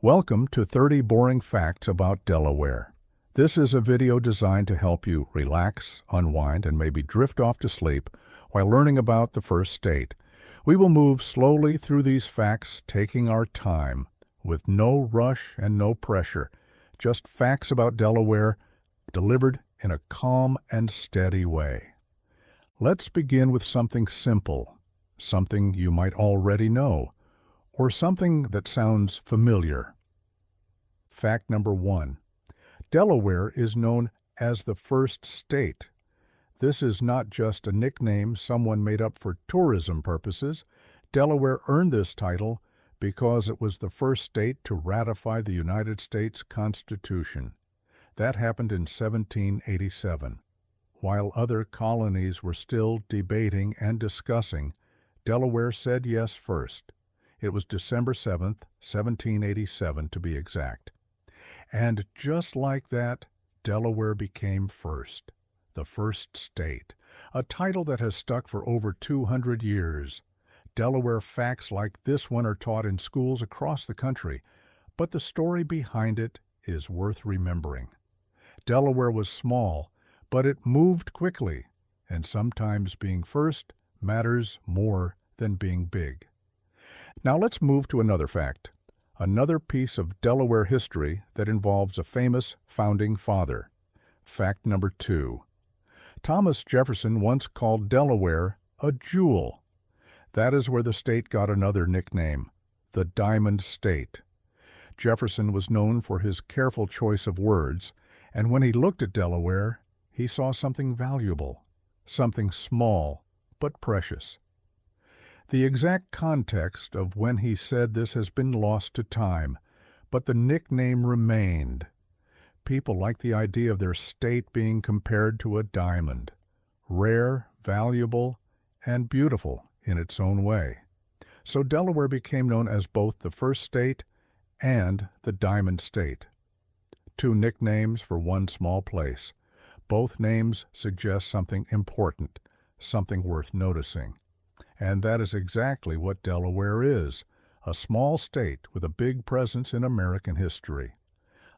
Welcome to 30 Boring Facts About Delaware. This is a video designed to help you relax, unwind, and maybe drift off to sleep while learning about the first state. We will move slowly through these facts, taking our time, with no rush and no pressure. Just facts about Delaware, delivered in a calm and steady way. Let's begin with something simple, something you might already know, or something that sounds familiar. Fact number 1. Delaware is known as the first state. This is not just a nickname someone made up for tourism purposes. Delaware earned this title because it was the first state to ratify the United States Constitution. That happened in 1787. While other colonies were still debating and discussing, Delaware said yes first. It was December 7th, 1787 to be exact. And just like that, Delaware became first, the first state, a title that has stuck for over 200 years. Delaware facts like this one are taught in schools across the country, but the story behind it is worth remembering. Delaware was small, but it moved quickly, and sometimes being first matters more than being big. Now let's move to another fact. Another piece of Delaware history that involves a famous founding father. Fact number 2. Thomas Jefferson once called Delaware a jewel. That is where the state got another nickname, the Diamond State. Jefferson was known for his careful choice of words, and when he looked at Delaware, he saw something valuable, something small but precious. The exact context of when he said this has been lost to time, but the nickname remained. People like the idea of their state being compared to a diamond, rare, valuable, and beautiful in its own way. So Delaware became known as both the first state and the Diamond State. Two nicknames for one small place. Both names suggest something important, something worth noticing. And that is exactly what Delaware is, a small state with a big presence in American history.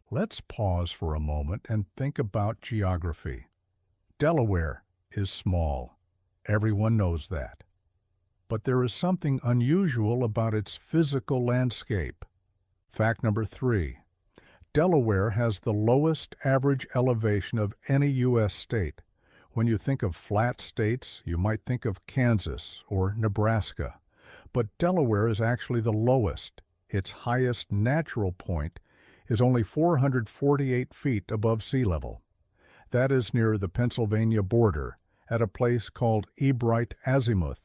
Let's pause for a moment and think about geography. Delaware is small. Everyone knows that. But there is something unusual about its physical landscape. Fact number 3. Delaware has the lowest average elevation of any U.S. state. When you think of flat states, you might think of Kansas or Nebraska. But Delaware is actually the lowest. Its highest natural point is only 448 feet above sea level. That is near the Pennsylvania border, at a place called Ebright Azimuth.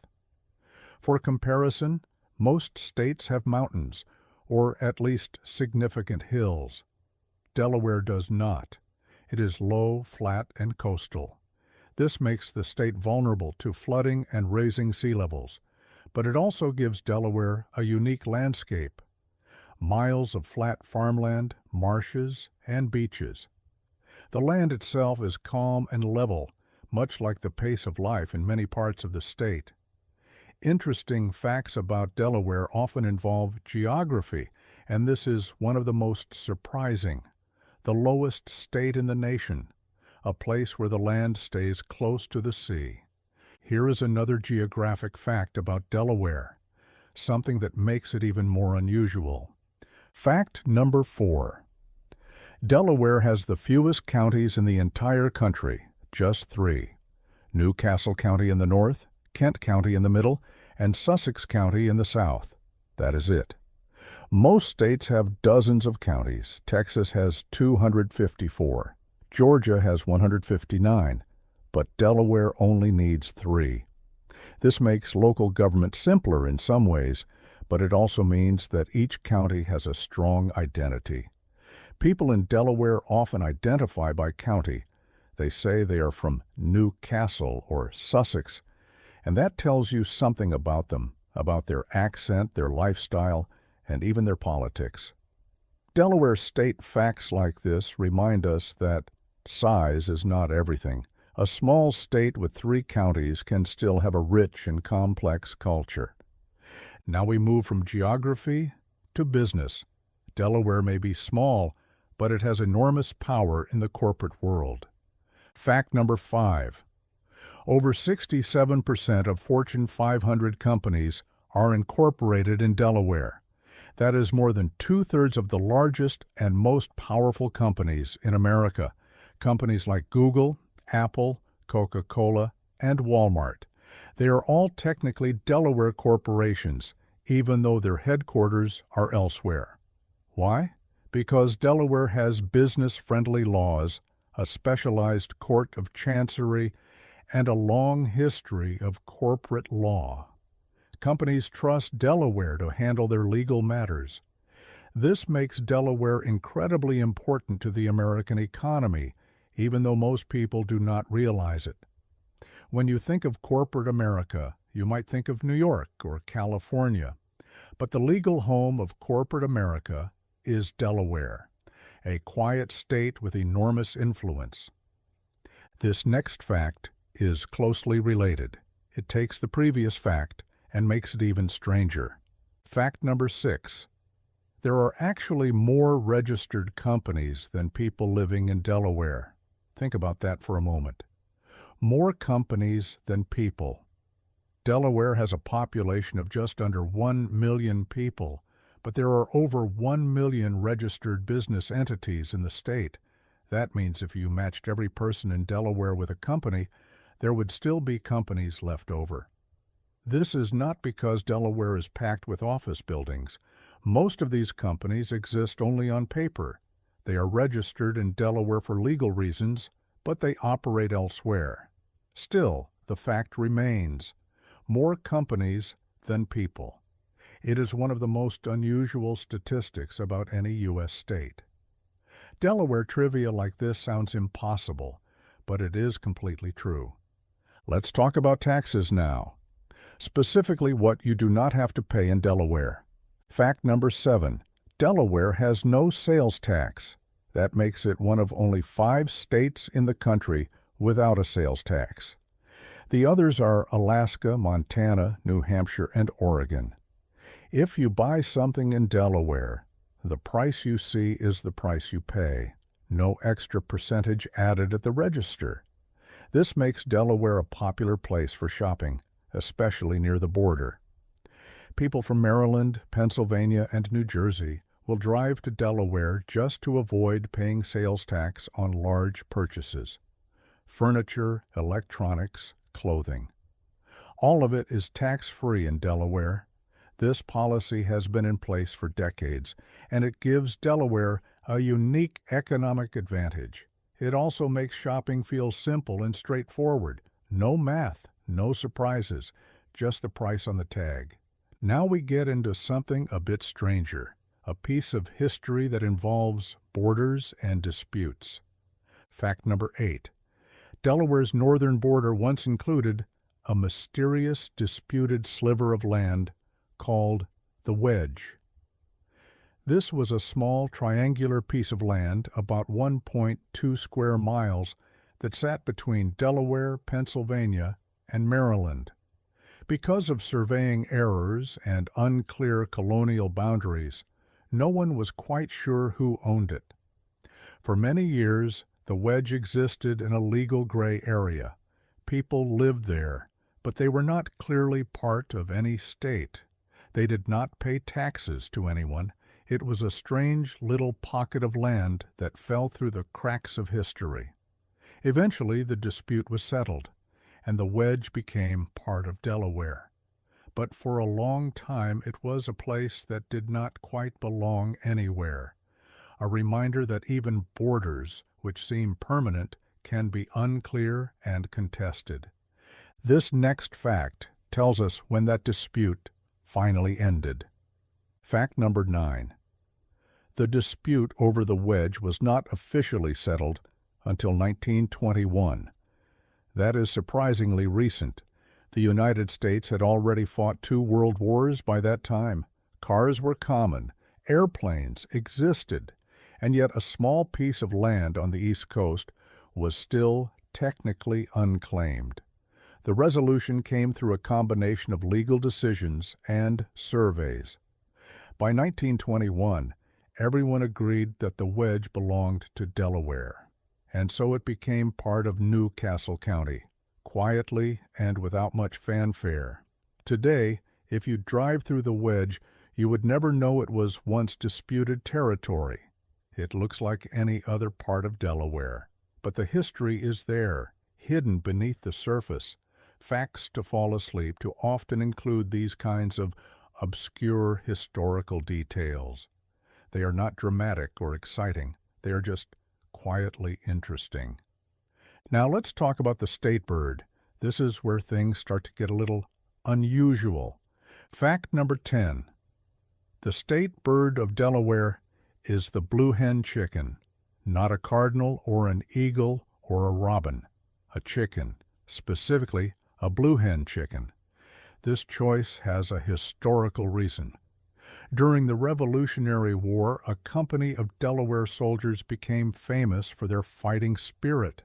For comparison, most states have mountains, or at least significant hills. Delaware does not. It is low, flat, and coastal. This makes the state vulnerable to flooding and raising sea levels, but it also gives Delaware a unique landscape. Miles of flat farmland, marshes, and beaches. The land itself is calm and level, much like the pace of life in many parts of the state. Interesting facts about Delaware often involve geography, and this is one of the most surprising. The lowest state in the nation, a place where the land stays close to the sea. Here is another geographic fact about Delaware, something that makes it even more unusual. Fact number 4. Delaware has the fewest counties in the entire country, just 3. Newcastle County in the north, Kent County in the middle, and Sussex County in the south. That is it. Most states have dozens of counties. Texas has 254. Georgia has 159, but Delaware only needs 3. This makes local government simpler in some ways, but it also means that each county has a strong identity. People in Delaware often identify by county. They say they are from Newcastle or Sussex, and that tells you something about them, about their accent, their lifestyle, and even their politics. Delaware state facts like this remind us that size is not everything. A small state with 3 counties can still have a rich and complex culture. Now we move from geography to business. Delaware may be small, but it has enormous power in the corporate world. Fact number 5. Over 67% of Fortune 500 companies are incorporated in Delaware. That is more than 2/3 of the largest and most powerful companies in America. Companies like Google, Apple, Coca-Cola, and Walmart. They are all technically Delaware corporations, even though their headquarters are elsewhere. Why? Because Delaware has business-friendly laws, a specialized court of chancery, and a long history of corporate law. Companies trust Delaware to handle their legal matters. This makes Delaware incredibly important to the American economy, even though most people do not realize it. When you think of corporate America, you might think of New York or California. But the legal home of corporate America is Delaware, a quiet state with enormous influence. This next fact is closely related. It takes the previous fact and makes it even stranger. Fact number 6. There are actually more registered companies than people living in Delaware. Think about that for a moment. More companies than people. Delaware has a population of just under 1 million people, but there are over 1 million registered business entities in the state. That means if you matched every person in Delaware with a company, there would still be companies left over. This is not because Delaware is packed with office buildings. Most of these companies exist only on paper. They are registered in Delaware for legal reasons, but they operate elsewhere. Still, the fact remains: more companies than people. It is one of the most unusual statistics about any U.S. state. Delaware trivia like this sounds impossible, but it is completely true. Let's talk about taxes now. Specifically what you do not have to pay in Delaware. Fact number 7. Delaware has no sales tax. That makes it one of only 5 states in the country without a sales tax. The others are Alaska, Montana, New Hampshire, and Oregon. If you buy something in Delaware, the price you see is the price you pay. No extra percentage added at the register. This makes Delaware a popular place for shopping, especially near the border. People from Maryland, Pennsylvania, and New Jersey will drive to Delaware just to avoid paying sales tax on large purchases. Furniture, electronics, clothing. All of it is tax-free in Delaware. This policy has been in place for decades, and it gives Delaware a unique economic advantage. It also makes shopping feel simple and straightforward. No math, no surprises, just the price on the tag. Now we get into something a bit stranger, a piece of history that involves borders and disputes. Fact number 8. Delaware's northern border once included a mysterious disputed sliver of land called the Wedge. This was a small triangular piece of land about 1.2 square miles that sat between Delaware, Pennsylvania, and Maryland. Because of surveying errors and unclear colonial boundaries, no one was quite sure who owned it. For many years, the Wedge existed in a legal gray area. People lived there, but they were not clearly part of any state. They did not pay taxes to anyone. It was a strange little pocket of land that fell through the cracks of history. Eventually, the dispute was settled, and the Wedge became part of Delaware. But for a long time, it was a place that did not quite belong anywhere. A reminder that even borders, which seem permanent, can be unclear and contested. This next fact tells us when that dispute finally ended. Fact number 9. The dispute over the Wedge was not officially settled until 1921. That is surprisingly recent. The United States had already fought 2 world wars by that time. Cars were common, airplanes existed, and yet a small piece of land on the East Coast was still technically unclaimed. The resolution came through a combination of legal decisions and surveys. By 1921, everyone agreed that the wedge belonged to Delaware, and so it became part of New Castle County, quietly and without much fanfare. Today, if you drive through the wedge, you would never know it was once disputed territory. It looks like any other part of Delaware, but the history is there, hidden beneath the surface. Facts to fall asleep to often include these kinds of obscure historical details. They are not dramatic or exciting. They are just quietly interesting. Now let's talk about the state bird. This is where things start to get a little unusual. Fact number 10. The state bird of Delaware is the blue hen chicken, not a cardinal or an eagle or a robin, a chicken, specifically a blue hen chicken. This choice has a historical reason. During the Revolutionary War, a company of Delaware soldiers became famous for their fighting spirit.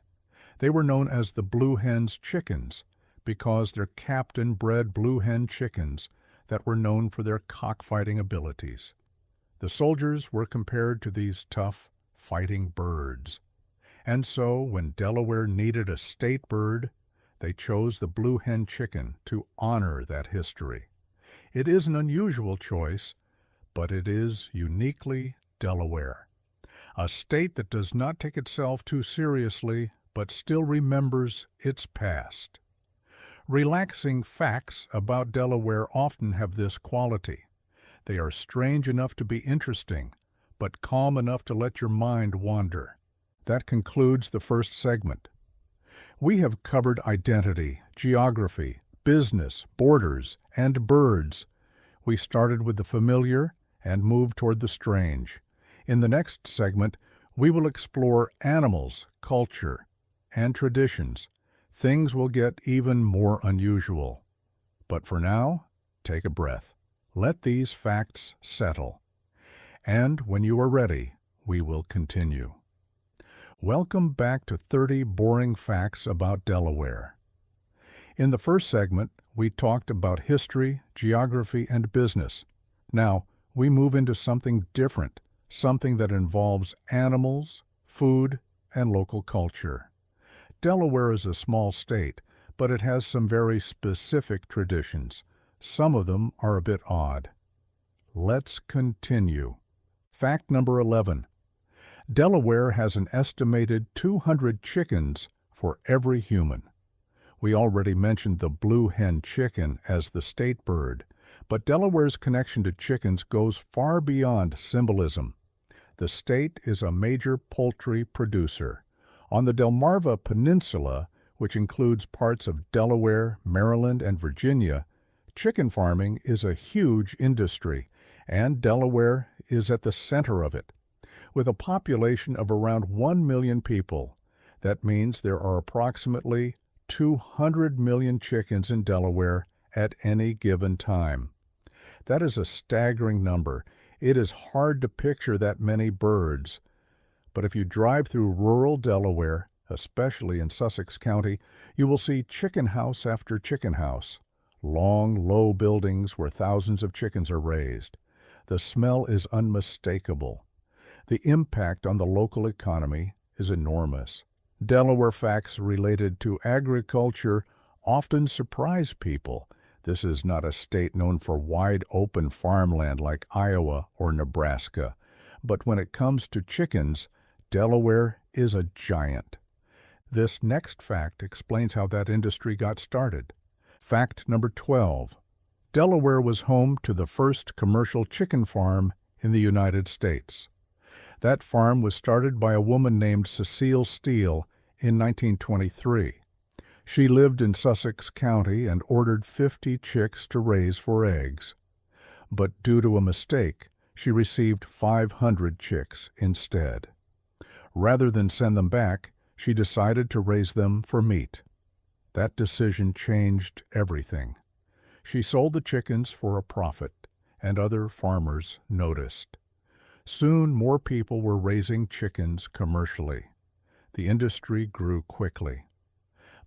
They were known as the Blue Hen's Chickens because their captain bred blue hen chickens that were known for their cockfighting abilities. The soldiers were compared to these tough, fighting birds. And so, when Delaware needed a state bird, they chose the blue hen chicken to honor that history. It is an unusual choice, but it is uniquely Delaware, a state that does not take itself too seriously, but still remembers its past. Relaxing facts about Delaware often have this quality. They are strange enough to be interesting, but calm enough to let your mind wander. That concludes the first segment. We have covered identity, geography, business, borders, and birds. We started with the familiar and moved toward the strange. In the next segment, we will explore animals, culture, and traditions. Things will get even more unusual. But for now, take a breath. Let these facts settle. And when you are ready, we will continue. Welcome back to 30 Boring Facts About Delaware. In the first segment, we talked about history, geography, and business. Now, we move into something different, something that involves animals, food, and local culture. Delaware is a small state, but it has some very specific traditions. Some of them are a bit odd. Let's continue. Fact number 11. Delaware has an estimated 200 chickens for every human. We already mentioned the blue hen chicken as the state bird, but Delaware's connection to chickens goes far beyond symbolism. The state is a major poultry producer. On the Delmarva Peninsula, which includes parts of Delaware, Maryland, and Virginia, chicken farming is a huge industry, and Delaware is at the center of it. With a population of around 1 million people, that means there are approximately 200 million chickens in Delaware at any given time. That is a staggering number. It is hard to picture that many birds. But if you drive through rural Delaware, especially in Sussex County, you will see chicken house after chicken house. Long, low buildings where thousands of chickens are raised. The smell is unmistakable. The impact on the local economy is enormous. Delaware facts related to agriculture often surprise people. This is not a state known for wide open farmland like Iowa or Nebraska. But when it comes to chickens, Delaware is a giant. This next fact explains how that industry got started. Fact number 12. Delaware was home to the first commercial chicken farm in the United States. That farm was started by a woman named Cecile Steele in 1923. She lived in Sussex County and ordered 50 chicks to raise for eggs. But due to a mistake, she received 500 chicks instead. Rather than send them back, she decided to raise them for meat. That decision changed everything. She sold the chickens for a profit, and other farmers noticed. Soon more people were raising chickens commercially. The industry grew quickly.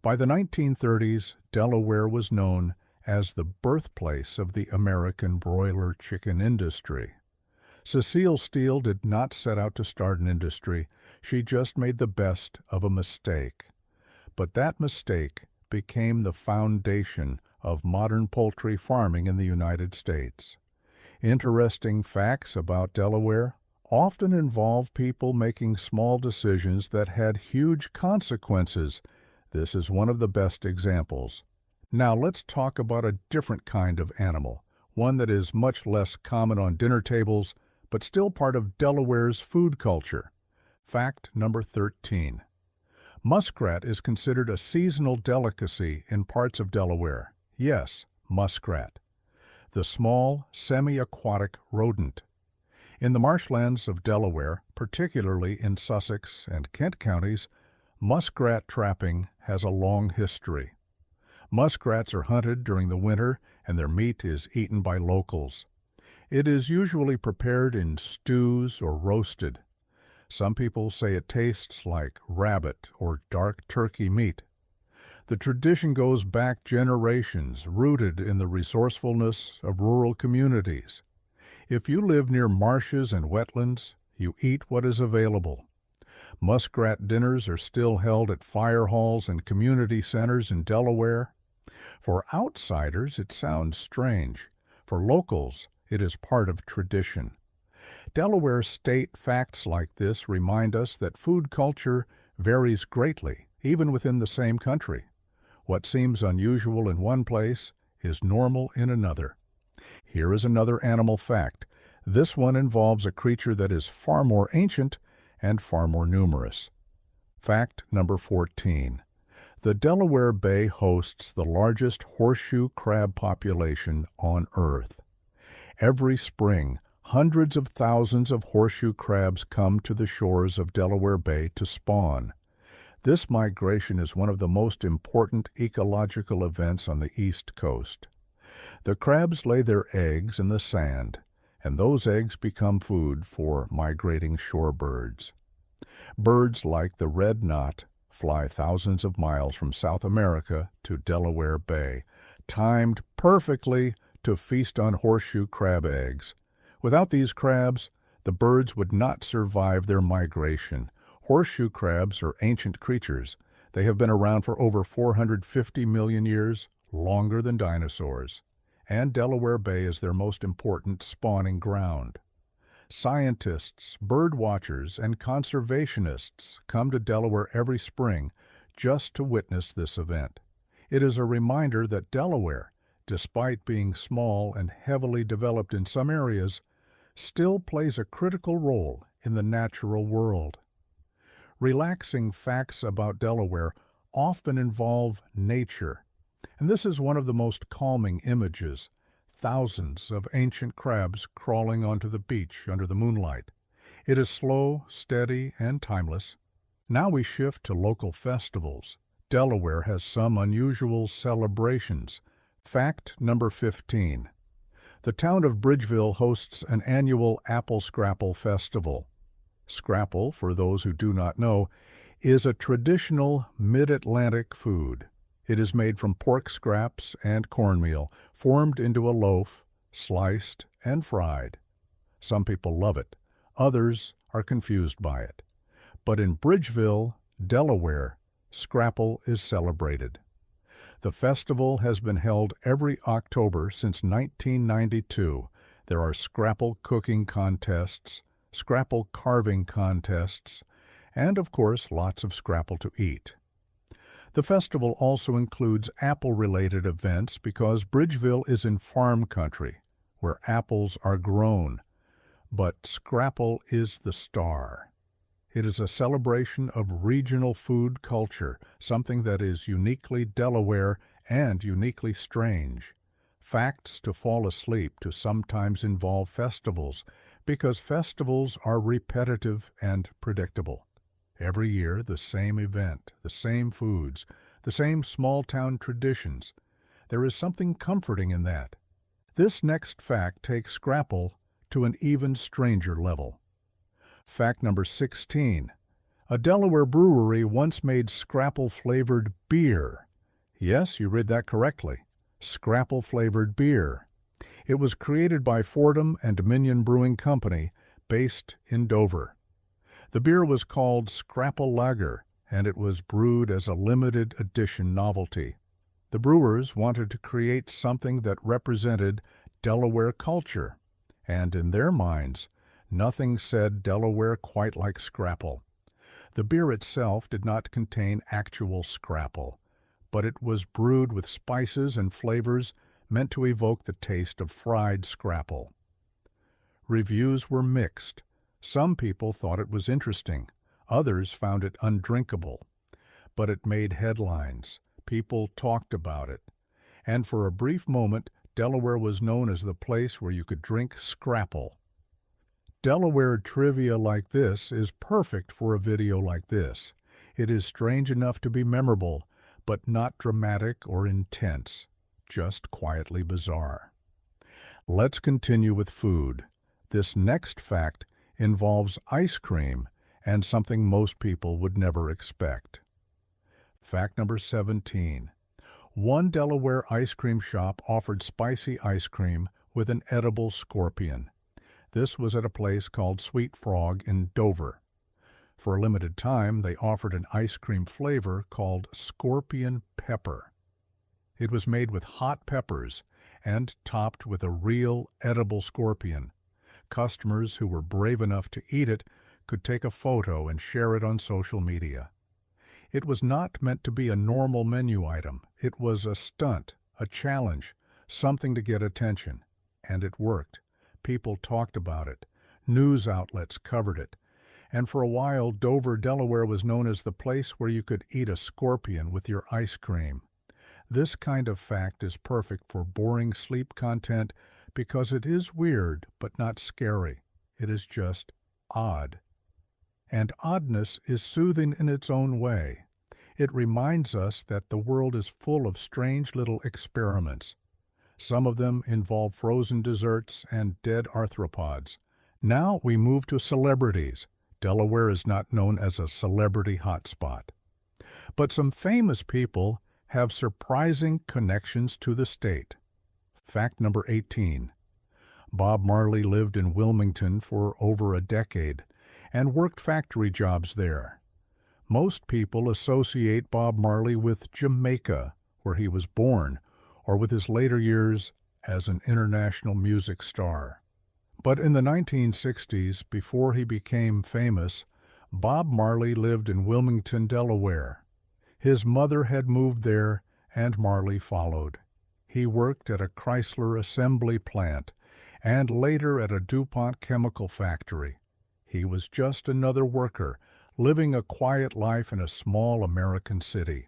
By the 1930s, Delaware was known as the birthplace of the American broiler chicken industry. Cecile Steele did not set out to start an industry. She just made the best of a mistake. But that mistake became the foundation of modern poultry farming in the United States. Interesting facts about Delaware often involve people making small decisions that had huge consequences. This is one of the best examples. Now let's talk about a different kind of animal, one that is much less common on dinner tables, but still part of Delaware's food culture. Fact number 13. Muskrat is considered a seasonal delicacy in parts of Delaware. Yes, muskrat. The small, semi-aquatic rodent. In the marshlands of Delaware, particularly in Sussex and Kent counties, muskrat trapping has a long history. Muskrats are hunted during the winter, and their meat is eaten by locals. It is usually prepared in stews or roasted. Some people say it tastes like rabbit or dark turkey meat. The tradition goes back generations, rooted in the resourcefulness of rural communities. If you live near marshes and wetlands, you eat what is available. Muskrat dinners are still held at fire halls and community centers in Delaware. For outsiders, it sounds strange. For locals, it is part of tradition. Delaware state facts like this remind us that food culture varies greatly, even within the same country. What seems unusual in one place is normal in another. Here is another animal fact. This one involves a creature that is far more ancient and far more numerous. Fact number 14. The Delaware Bay hosts the largest horseshoe crab population on Earth. Every spring, hundreds of thousands of horseshoe crabs come to the shores of Delaware Bay to spawn. This migration is one of the most important ecological events on the East Coast. The crabs lay their eggs in the sand, and those eggs become food for migrating shorebirds. Birds like the red knot fly thousands of miles from South America to Delaware Bay, timed perfectly to feast on horseshoe crab eggs. Without these crabs, the birds would not survive their migration. Horseshoe crabs are ancient creatures. They have been around for over 450 million years, longer than dinosaurs. And Delaware Bay is their most important spawning ground. Scientists, bird watchers, and conservationists come to Delaware every spring just to witness this event. It is a reminder that Delaware, despite being small and heavily developed in some areas, still plays a critical role in the natural world. Relaxing facts about Delaware often involve nature, and this is one of the most calming images. Thousands of ancient crabs crawling onto the beach under the moonlight. It is slow, steady, and timeless. Now we shift to local festivals. Delaware has some unusual celebrations. Fact number 15. The town of Bridgeville hosts an annual Apple Scrapple Festival. Scrapple, for those who do not know, is a traditional mid-Atlantic food. It is made from pork scraps and cornmeal, formed into a loaf, sliced, and fried. Some people love it. Others are confused by it. But in Bridgeville, Delaware, Scrapple is celebrated. The festival has been held every October since 1992. There are Scrapple cooking contests, Scrapple carving contests, and of course lots of Scrapple to eat. The festival also includes apple-related events because Bridgeville is in farm country, where apples are grown. But Scrapple is the star. It is a celebration of regional food culture, something that is uniquely Delaware and uniquely strange. Facts to fall asleep to sometimes involve festivals, because festivals are repetitive and predictable. Every year, the same event, the same foods, the same small-town traditions. There is something comforting in that. This next fact takes Scrapple to an even stranger level. Fact number 16. A Delaware brewery once made Scrapple-flavored beer. Yes, you read that correctly. Scrapple-flavored beer. It was created by Fordham and Dominion Brewing Company based in Dover. The beer was called Scrapple Lager, and it was brewed as a limited edition novelty. The brewers wanted to create something that represented Delaware culture, and in their minds, nothing said Delaware quite like Scrapple. The beer itself did not contain actual Scrapple, but it was brewed with spices and flavors meant to evoke the taste of fried Scrapple. Reviews were mixed. Some people thought it was interesting. Others found it undrinkable. But it made headlines. People talked about it. And for a brief moment, Delaware was known as the place where you could drink Scrapple. Delaware trivia like this is perfect for a video like this. It is strange enough to be memorable, but not dramatic or intense, just quietly bizarre. Let's continue with food. This next fact involves ice cream and something most people would never expect. Fact number 17. One Delaware ice cream shop offered spicy ice cream with an edible scorpion. This was at a place called Sweet Frog in Dover. For a limited time, they offered an ice cream flavor called scorpion pepper. It was made with hot peppers and topped with a real edible scorpion. Customers who were brave enough to eat it could take a photo and share it on social media. It was not meant to be a normal menu item. It was a stunt, a challenge, something to get attention. And it worked. People talked about it. News outlets covered it. And for a while, Dover, Delaware was known as the place where you could eat a scorpion with your ice cream. This kind of fact is perfect for boring sleep content because it is weird but not scary. It is just odd. And oddness is soothing in its own way. It reminds us that the world is full of strange little experiments. Some of them involve frozen desserts and dead arthropods. Now we move to celebrities. Delaware is not known as a celebrity hotspot. But some famous people have surprising connections to the state. Fact number 18. Bob Marley lived in Wilmington for over a decade and worked factory jobs there. Most people associate Bob Marley with Jamaica, where he was born, or with his later years as an international music star. But in the 1960s, before he became famous, Bob Marley lived in Wilmington, Delaware. His mother had moved there, and Marley followed. He worked at a Chrysler assembly plant and later at a DuPont chemical factory. He was just another worker, living a quiet life in a small American city.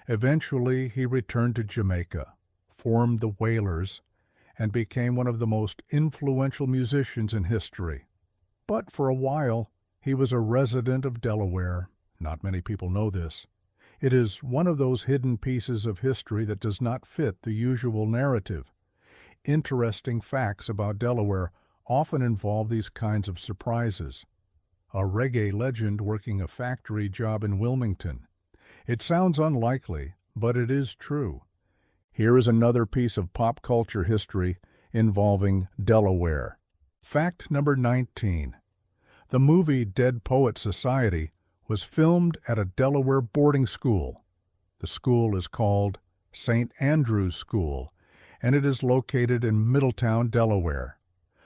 Eventually, he returned to Jamaica, formed the Wailers, and became one of the most influential musicians in history. But for a while, he was a resident of Delaware. Not many people know this. It is one of those hidden pieces of history that does not fit the usual narrative. Interesting facts about Delaware often involve these kinds of surprises. A reggae legend working a factory job in Wilmington. It sounds unlikely, but it is true. Here is another piece of pop culture history involving Delaware. Fact number 19. The movie Dead Poets Society was filmed at a Delaware boarding school. The school is called St. Andrew's School, and it is located in Middletown, Delaware.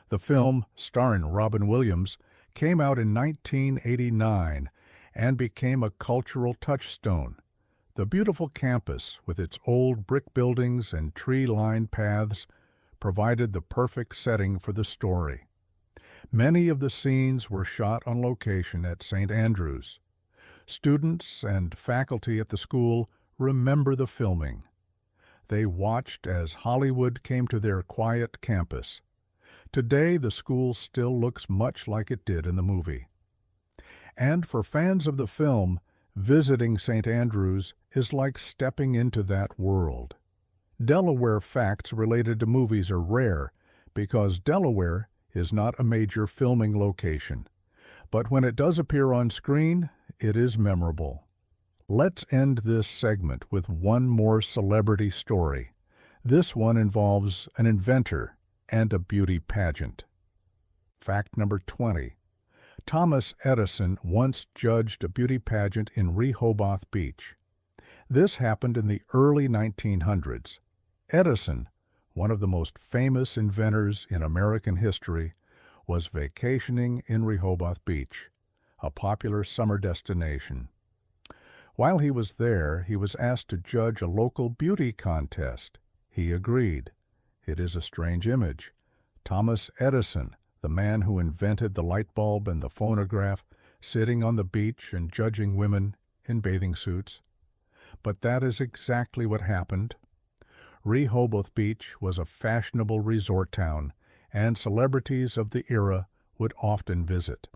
The film, starring Robin Williams, came out in 1989 and became a cultural touchstone. The beautiful campus, with its old brick buildings and tree-lined paths, provided the perfect setting for the story. Many of the scenes were shot on location at St. Andrews. Students and faculty at the school remember the filming. They watched as Hollywood came to their quiet campus. Today, the school still looks much like it did in the movie. And for fans of the film, visiting St. Andrews is like stepping into that world. Delaware facts related to movies are rare because Delaware is not a major filming location. But when it does appear on screen, it is memorable. Let's end this segment with one more celebrity story. This one involves an inventor and a beauty pageant. Fact number 20. Thomas Edison once judged a beauty pageant in Rehoboth Beach. This happened in the early 1900s. Edison, one of the most famous inventors in American history, was vacationing in Rehoboth Beach, a popular summer destination. While he was there, he was asked to judge a local beauty contest. He agreed. It is a strange image. Thomas Edison, the man who invented the light bulb and the phonograph, sitting on the beach and judging women in bathing suits. But that is exactly what happened. Rehoboth Beach was a fashionable resort town, and celebrities of the era would often visit.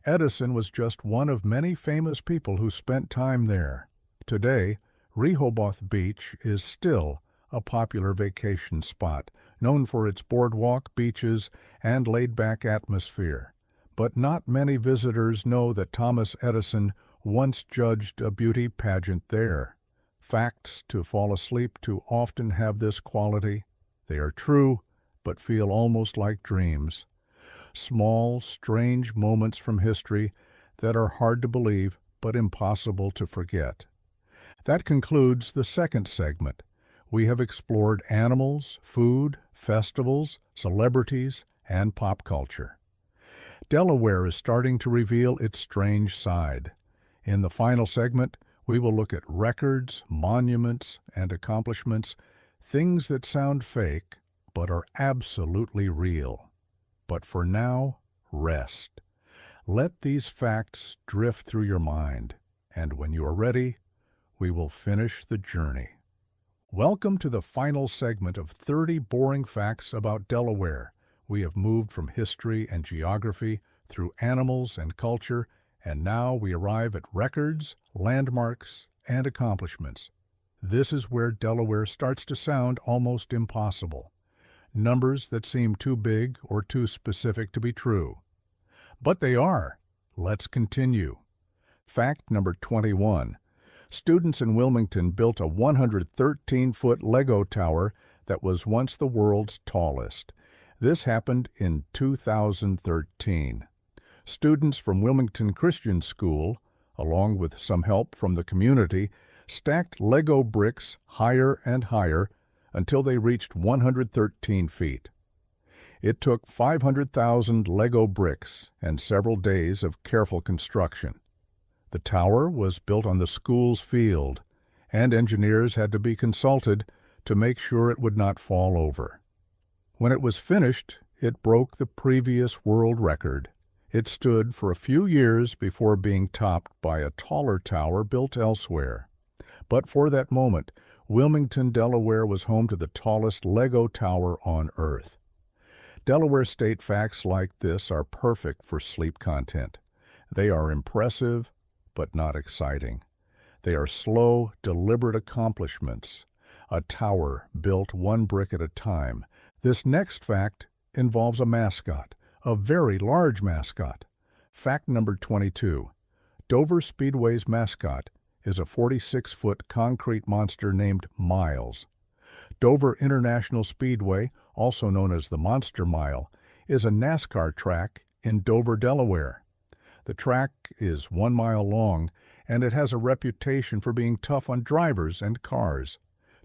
Edison was just one of many famous people who spent time there. Today, Rehoboth Beach is still a popular vacation spot, known for its boardwalk, beaches, and laid-back atmosphere. But not many visitors know that Thomas Edison once judged a beauty pageant there. Facts to fall asleep to often have this quality. They are true, but feel almost like dreams. Small, strange moments from history that are hard to believe but impossible to forget. That concludes the second segment. We have explored animals, food, festivals, celebrities, and pop culture. Delaware is starting to reveal its strange side. In the final segment, we will look at records, monuments, and accomplishments, things that sound fake but are absolutely real. But for now, rest. Let these facts drift through your mind, and when you are ready, we will finish the journey. Welcome to the final segment of 30 boring facts about Delaware. We have moved from history and geography through animals and culture, and now we arrive at records, landmarks, and accomplishments. This is where Delaware starts to sound almost impossible. Numbers that seem too big or too specific to be true. But they are. Let's continue. Fact number 21. Students in Wilmington built a 113-foot Lego tower that was once the world's tallest. This happened in 2013. Students from Wilmington Christian School, along with some help from the community, stacked Lego bricks higher and higher until they reached 113 feet. It took 500,000 Lego bricks and several days of careful construction. The tower was built on the school's field, and engineers had to be consulted to make sure it would not fall over. When it was finished, it broke the previous world record. It stood for a few years before being topped by a taller tower built elsewhere. But for that moment, Wilmington, Delaware was home to the tallest Lego tower on Earth. Delaware State facts like this are perfect for sleep content. They are impressive, but not exciting. They are slow, deliberate accomplishments. A tower built one brick at a time. This next fact involves a mascot, a very large mascot. Fact number 22. Dover Speedway's mascot is a 46-foot concrete monster named Miles. Dover International Speedway, also known as the Monster Mile, is a NASCAR track in Dover, Delaware. The track is 1 mile long, and it has a reputation for being tough on drivers and cars.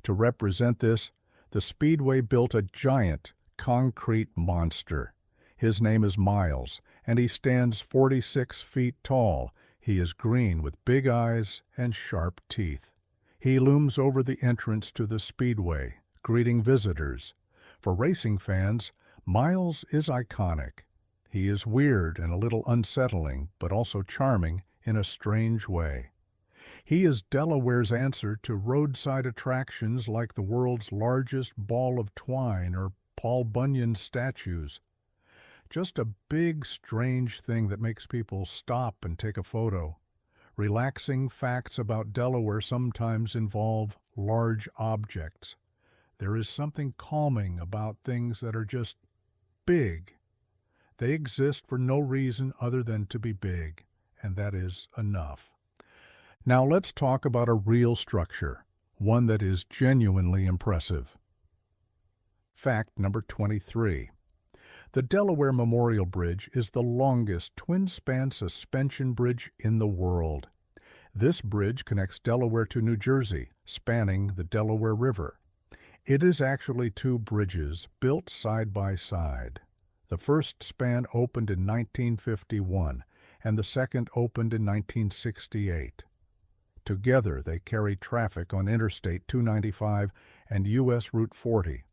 To represent this, the Speedway built a giant concrete monster. His name is Miles, and he stands 46 feet tall. He is green with big eyes and sharp teeth. He looms over the entrance to the Speedway, greeting visitors. For racing fans, Miles is iconic. He is weird and a little unsettling, but also charming in a strange way. He is Delaware's answer to roadside attractions like the world's largest ball of twine or Paul Bunyan statues. Just a big, strange thing that makes people stop and take a photo. Relaxing facts about Delaware sometimes involve large objects. There is something calming about things that are just big. They exist for no reason other than to be big, and that is enough. Now let's talk about a real structure, one that is genuinely impressive. Fact number 23. The Delaware Memorial Bridge is the longest twin-span suspension bridge in the world. This bridge connects Delaware to New Jersey, spanning the Delaware River. It is actually two bridges built side by side. The first span opened in 1951, and the second opened in 1968. Together, they carry traffic on Interstate 295 and U.S. Route 40.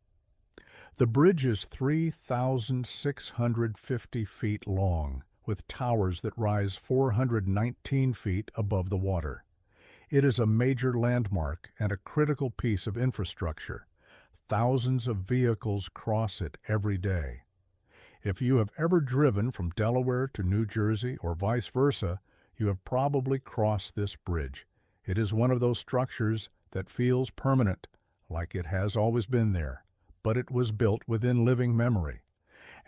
The bridge is 3,650 feet long, with towers that rise 419 feet above the water. It is a major landmark and a critical piece of infrastructure. Thousands of vehicles cross it every day. If you have ever driven from Delaware to New Jersey or vice versa, you have probably crossed this bridge. It is one of those structures that feels permanent, like it has always been there, but it was built within living memory,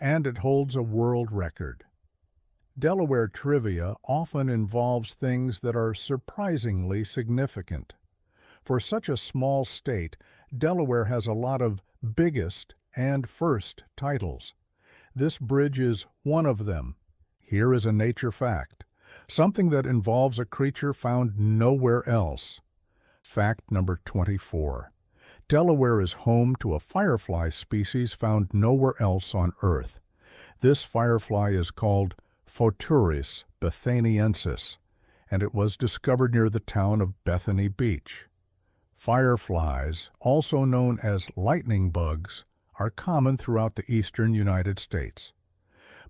and it holds a world record. Delaware trivia often involves things that are surprisingly significant. For such a small state, Delaware has a lot of biggest and first titles. This bridge is one of them. Here is a nature fact, something that involves a creature found nowhere else. Fact number 24. Delaware is home to a firefly species found nowhere else on Earth. This firefly is called Photuris bethaniensis, and it was discovered near the town of Bethany Beach. Fireflies, also known as lightning bugs, are common throughout the eastern United States.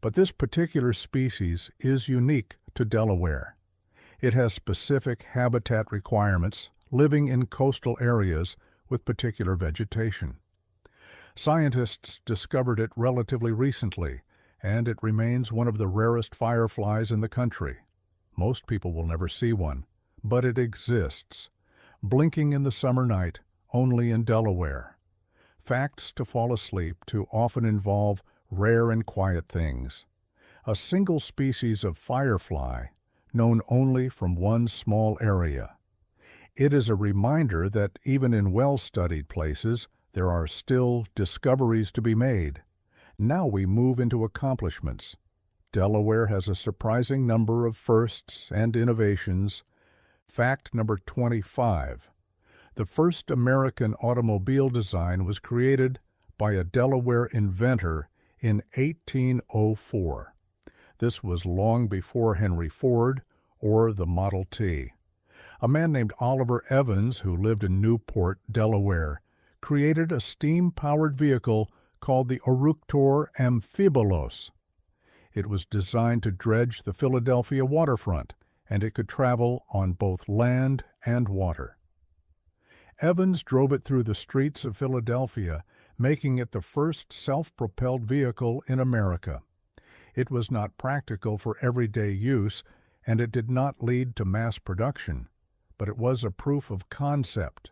But this particular species is unique to Delaware. It has specific habitat requirements, living in coastal areas with particular vegetation. Scientists discovered it relatively recently, and it remains one of the rarest fireflies in the country. Most people will never see one, but it exists, blinking in the summer night only in Delaware. Facts to fall asleep to often involve rare and quiet things. A single species of firefly, known only from one small area. It is a reminder that even in well-studied places, there are still discoveries to be made. Now we move into accomplishments. Delaware has a surprising number of firsts and innovations. Fact number 25. The first American automobile design was created by a Delaware inventor in 1804. This was long before Henry Ford or the Model T. A man named Oliver Evans, who lived in Newport, Delaware, created a steam-powered vehicle called the Eructor Amphibolos. It was designed to dredge the Philadelphia waterfront, and it could travel on both land and water. Evans drove it through the streets of Philadelphia, making it the first self-propelled vehicle in America. It was not practical for everyday use, and it did not lead to mass production, but it was a proof of concept.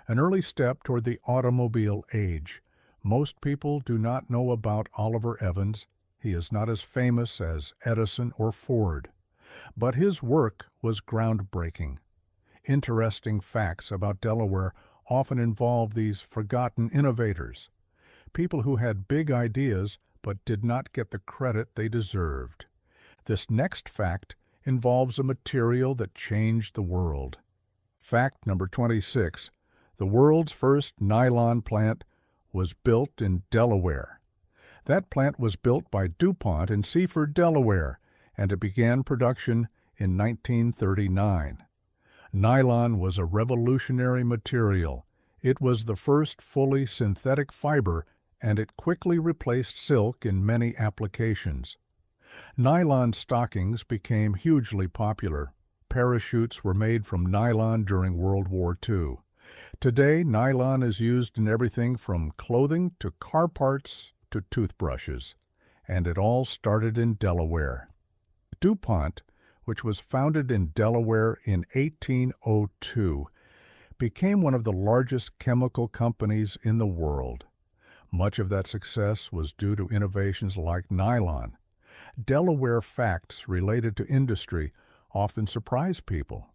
An early step toward the automobile age. Most people do not know about Oliver Evans. He is not as famous as Edison or Ford, but his work was groundbreaking. Interesting facts about Delaware often involve these forgotten innovators, people who had big ideas but did not get the credit they deserved. This next fact involves a material that changed the world. Fact number 26. The world's first nylon plant was built in Delaware. That plant was built by DuPont in Seaford, Delaware, and it began production in 1939. Nylon was a revolutionary material. It was the first fully synthetic fiber, and it quickly replaced silk in many applications. Nylon stockings became hugely popular. Parachutes were made from nylon during World War II. Today, nylon is used in everything from clothing to car parts to toothbrushes, and it all started in Delaware. DuPont, which was founded in Delaware in 1802, became one of the largest chemical companies in the world. Much of that success was due to innovations like nylon. Delaware facts related to industry often surprise people.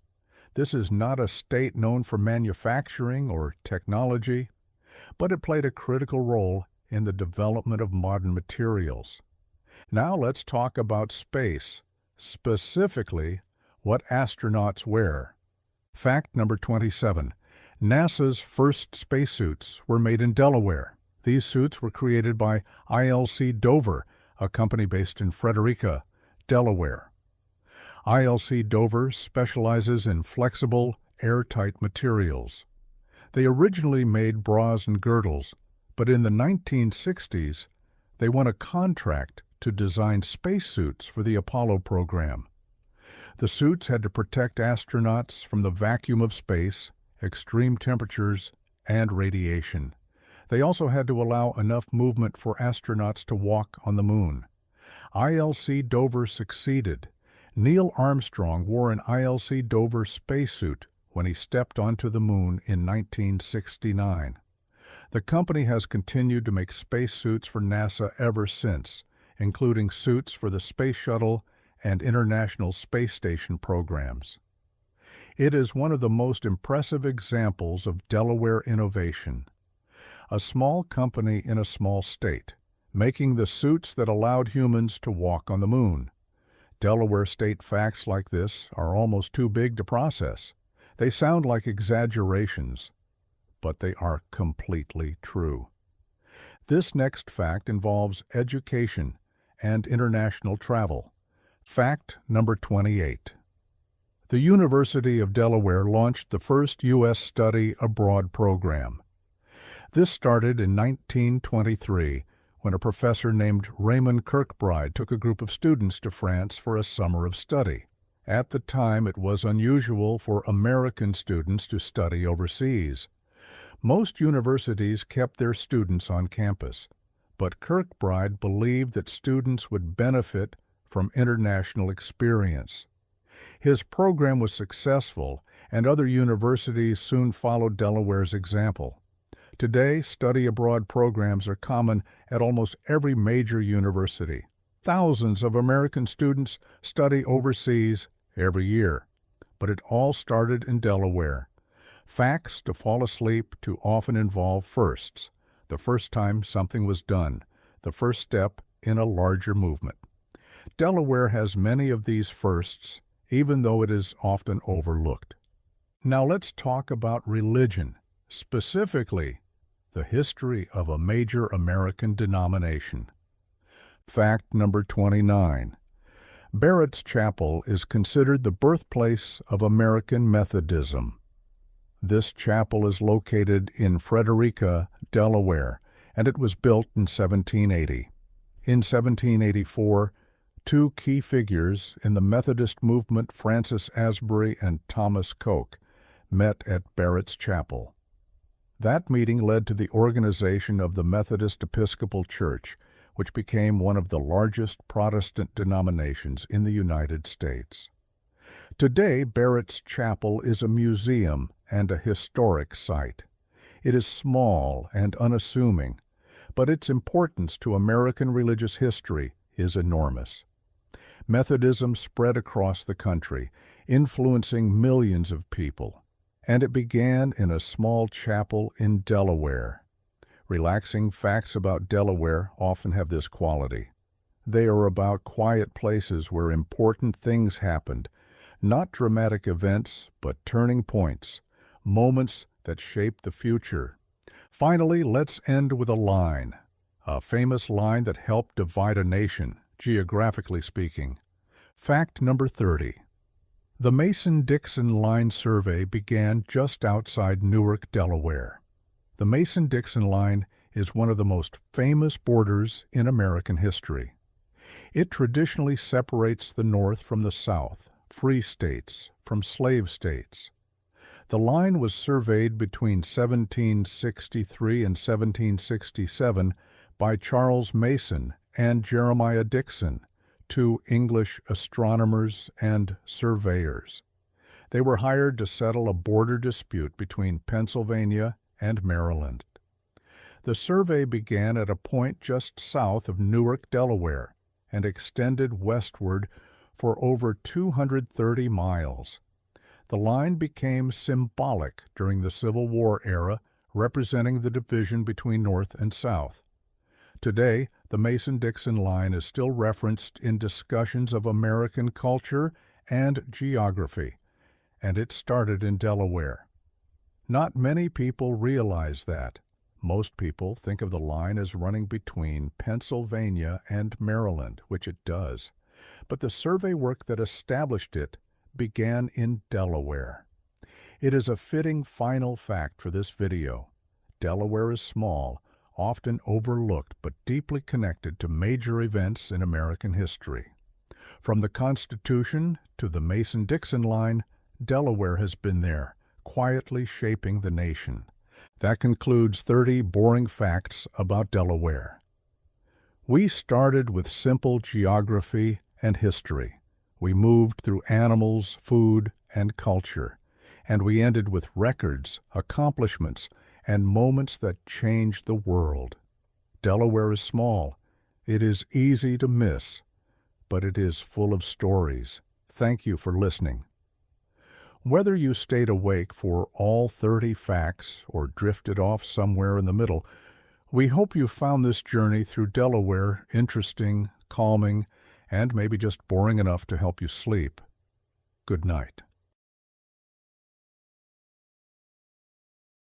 This is not a state known for manufacturing or technology, but it played a critical role in the development of modern materials. Now let's talk about space, specifically what astronauts wear. Fact number 27. NASA's first spacesuits were made in Delaware. These suits were created by ILC Dover, a company based in Frederica, Delaware. ILC Dover specializes in flexible, airtight materials. They originally made bras and girdles, but in the 1960s, they won a contract to design spacesuits for the Apollo program. The suits had to protect astronauts from the vacuum of space, extreme temperatures, and radiation. They also had to allow enough movement for astronauts to walk on the moon. ILC Dover succeeded. Neil Armstrong wore an ILC Dover spacesuit when he stepped onto the moon in 1969. The company has continued to make spacesuits for NASA ever since, including suits for the Space Shuttle and International Space Station programs. It is one of the most impressive examples of Delaware innovation. A small company in a small state, making the suits that allowed humans to walk on the moon. Delaware state facts like this are almost too big to process. They sound like exaggerations, but they are completely true. This next fact involves education and international travel. Fact number 28. The University of Delaware launched the first U.S. study abroad program. This started in 1923 when a professor named Raymond Kirkbride took a group of students to France for a summer of study. At the time, it was unusual for American students to study overseas. Most universities kept their students on campus, but Kirkbride believed that students would benefit from international experience. His program was successful, and other universities soon followed Delaware's example. Today, study abroad programs are common at almost every major university. Thousands of American students study overseas every year, but it all started in Delaware. Facts to fall asleep too often involve firsts. The first time something was done, the first step in a larger movement. Delaware has many of these firsts, even though it is often overlooked. Now let's talk about religion, specifically the history of a major American denomination. Fact number 29. Barrett's Chapel is considered the birthplace of American Methodism. This chapel is located in Frederica, Delaware, and it was built in 1780. In 1784, two key figures in the Methodist movement, Francis Asbury and Thomas Coke, met at Barrett's Chapel. That meeting led to the organization of the Methodist Episcopal Church, which became one of the largest Protestant denominations in the United States. Today, Barrett's Chapel is a museum and a historic site. It is small and unassuming, but its importance to American religious history is enormous. Methodism spread across the country, influencing millions of people, and it began in a small chapel in Delaware. Relaxing facts about Delaware often have this quality. They are about quiet places where important things happened, not dramatic events, but turning points, moments that shape the future. Finally, let's end with a famous line that helped divide a nation, geographically speaking. Fact number 30. The Mason-Dixon Line survey began just outside Newark, Delaware. The Mason-Dixon Line is one of the most famous borders in American history. It traditionally separates the North from the South, free states from slave states. The line was surveyed between 1763 and 1767 by Charles Mason and Jeremiah Dixon, two English astronomers and surveyors. They were hired to settle a border dispute between Pennsylvania and Maryland. The survey began at a point just south of Newark, Delaware, and extended westward for over 230 miles. The line became symbolic during the Civil War era, representing the division between North and South. Today, the Mason-Dixon line is still referenced in discussions of American culture and geography, and it started in Delaware. Not many people realize that. Most people think of the line as running between Pennsylvania and Maryland, which it does. But the survey work that established it began in Delaware. It is a fitting final fact for this video. Delaware is small, often overlooked, but deeply connected to major events in American history. From the Constitution to the Mason-Dixon line, Delaware has been there, quietly shaping the nation. That concludes 30 boring facts about Delaware. We started with simple geography and history. We moved through animals, food, and culture. And we ended with records, accomplishments, and moments that changed the world. Delaware is small. It is easy to miss, but it is full of stories. Thank you for listening. Whether you stayed awake for all 30 facts or drifted off somewhere in the middle, we hope you found this journey through Delaware interesting, calming, and maybe just boring enough to help you sleep. Good night.